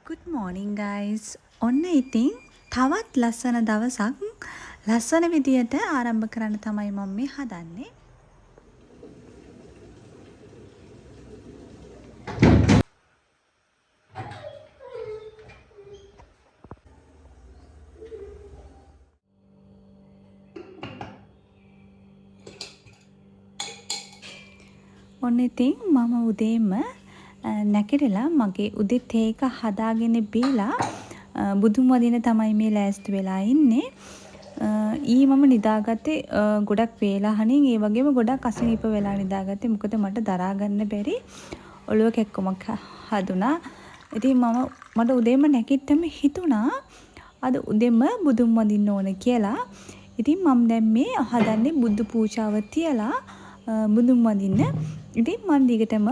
Good morning guys. ඔන්න ඉතින් තවත් ලස්සන දවසක් ලස්සන විදියට ආරම්භ කරන්න තමයි මම මේ හදන්නේ. ඔන්න ඉතින් මම උදේම නැගිටලා මගේ උදේ තේ එක හදාගෙන බීලා බුදුන් වදින තමයි මේ ලෑස්ති වෙලා ඉන්නේ. මම නිදාගත්තේ ගොඩක් වේලාහනින් ඒ වගේම ගොඩක් අසනීප වෙලා නිදාගත්තේ. මොකද මට දරා ගන්න බැරි ඔළුව කැක්කමක් හදුනා. ඉතින් මට උදේම නැගිට්ටම හිතුණා අද උදේම බුදුන් වදින්න ඕන කියලා. ඉතින් මම දැන් මේ හදන්නේ බුදු පූජාව තියලා බුදුන් වදින්න. ඉතින් මම දිගටම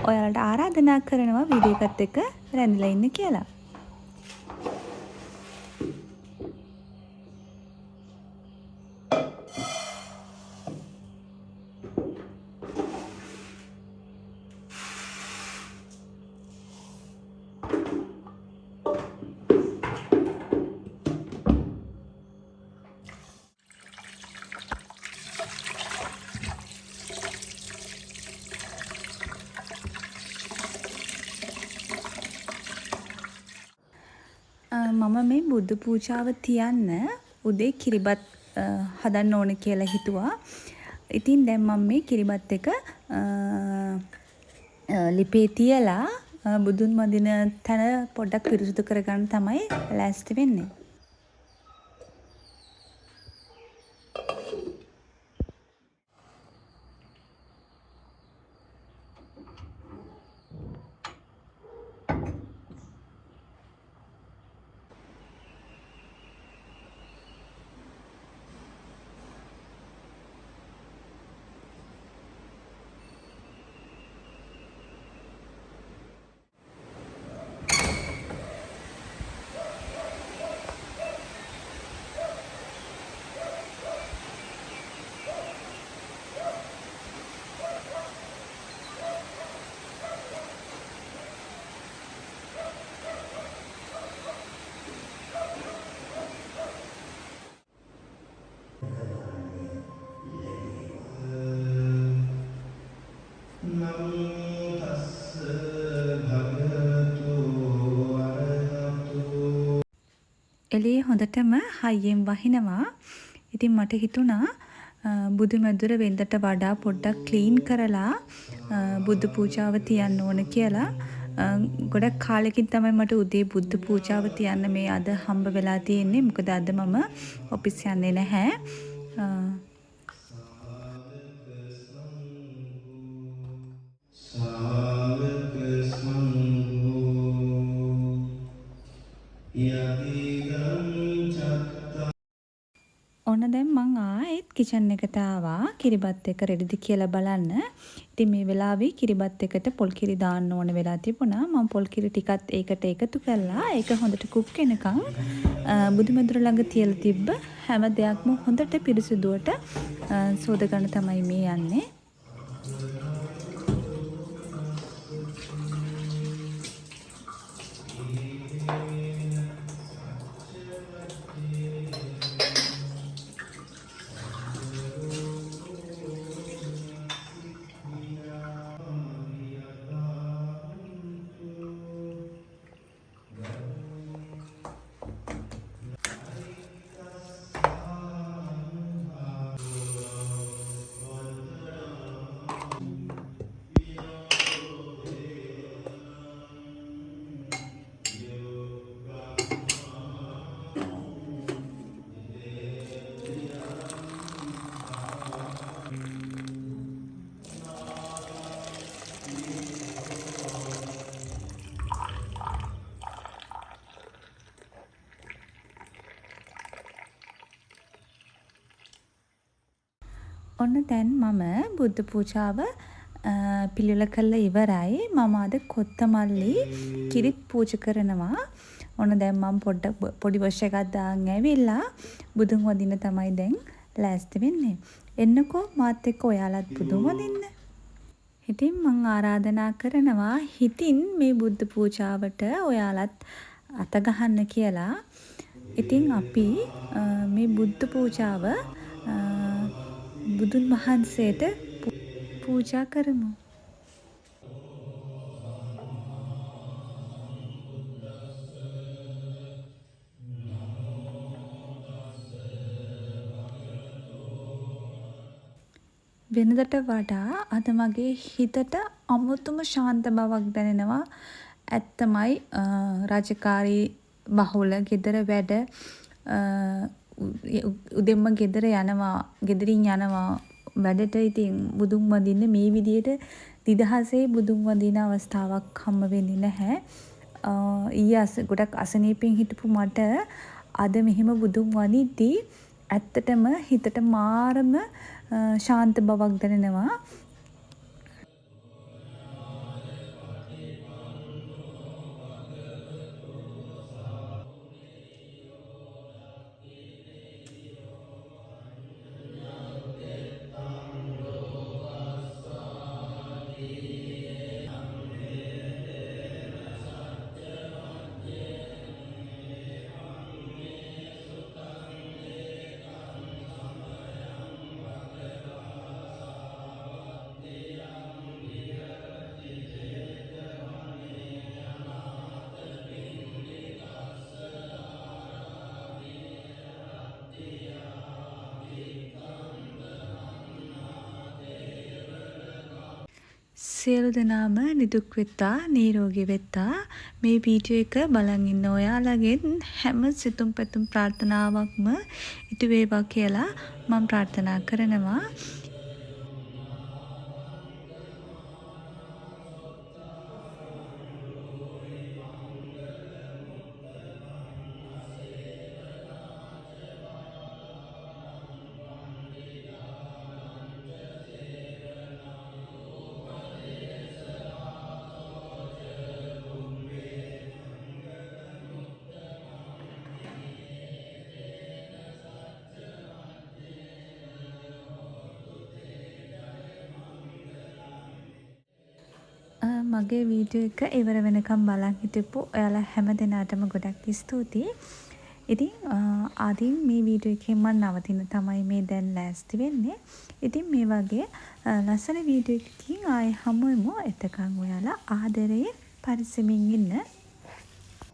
ඔයාලට ආරාධනා කරනවා වීඩියෝ එකත් එක්ක රැඳිලා ඉන්න කියලා. මම මේ බුදු පූජාව තියන්න උදේ කිරිබත් හදන්න ඕන කියලා හිතුවා. ඉතින් දැන් මම මේ කිරිබත් එක ලිපේ තියලා බුදුන් වදින තැන පොඩ්ඩක් පිරිසිදු කරගන්න තමයි ලෑස්ති වෙන්නේ. එළියේ හොඳටම හයියෙන් වහිනවා. ඉතින් මට හිතුණා බුදු මැදුර වෙන්දට වඩා පොඩ්ඩක් ක්ලීන් කරලා බුදු පූජාව තියන්න ඕන කියලා. ගොඩක් කාලෙකින් තමයි මට උදේ බුදු පූජාව තියන්න මේ අද හම්බ වෙලා තියෙන්නේ. මොකද අද මම ඔෆිස් යන්නේ නැහැ. ඔන්න දැන් මං ආයෙත් කිචන් එකට ආවා කිරිබත් එක රෙඩිද කියලා බලන්න. ඉතින් මේ වෙලාවේ කිරිබත් එකට පොල් කිරි දාන්න ඕන වෙලා තිබුණා. මම පොල් කිරි ටිකත් ඒකට එකතු කරලා ඒක හොඳට කුක් වෙනකන් බුදුමැදුර ළඟ තියලා තිබ්බ හැම දෙයක්ම හොඳට පිරිසිදුවට සෝද ගන්න තමයි මේ යන්නේ. ඔන්න දැන් මම බුද්ධ පූජාව පිළිවෙල කළා ඉවරයි. මම අද කොත්තමල්ලි කිරිත් පූජා කරනවා. ඔන්න දැන් මම පොඩි වොෂ් එකක් දාන් ඇවිල්ලා බුදුන් වදින්න තමයි දැන් ලෑස්ති වෙන්නේ. එන්නකෝ මාත් එක්ක ඔයාලත් බුදුන් වදින්න. ඉතින් මම ආරාධනා කරනවා හිතින් මේ බුද්ධ පූජාවට ඔයාලත් අත ගහන්න කියලා. ඉතින් අපි මේ බුද්ධ පූජාව බුදුන් වහන්සේට පූජා කරමු. වෙනදට වඩා අද මගේ හිතට අමුතුම ශාන්ත බවක් දැනෙනවා. ඇත්තමයි රාජකාරී බහුල ගෙදර වැඩ උදෙන්ම ගෙදර යනවා. ගෙදරින් යනවා වැඩට. ඉතින් බුදුන් වඳින්න මේ විදියට නිදහසේ බුදුන් වඳින අවස්ථාවක් හම්බ වෙන්නේ නැහැ. ඊයේ ගොඩක් අසනීපෙන් හිටපු මට අද මෙහෙම බුදුන් වඳිද්දී ඇත්තටම හිතට මාරම ශාන්ත බවක් දැනෙනවා. සියලු දෙනාම නිදුක් වෙත්තා නිරෝගී වෙත්තා. මේ වීඩියෝ එක බලන් ඉන්න ඔයාලගෙන් හැම සිතුම් පැතුම් ප්‍රාර්ථනාවක්ම ඉටු වේවා කියලා මම ප්‍රාර්ථනා කරනවා. මගේ වීඩියෝ එක ඉවර වෙනකම් බලන් හිටපු ඔයාලා හැම දෙනාටම ගොඩක් ස්තුතියි. ඉතින් ආදීන් මේ වීඩියෝ එකෙන් මම නවතින තමයි මේ දැන් ලෑස්ති වෙන්නේ. ඉතින් මේ වගේ ලස්සන වීඩියෝ එකකින් ආයෙ හමු වෙමු. එතකන් ඔයාලා ආදරයෙන් පරිස්සමින් ඉන්න.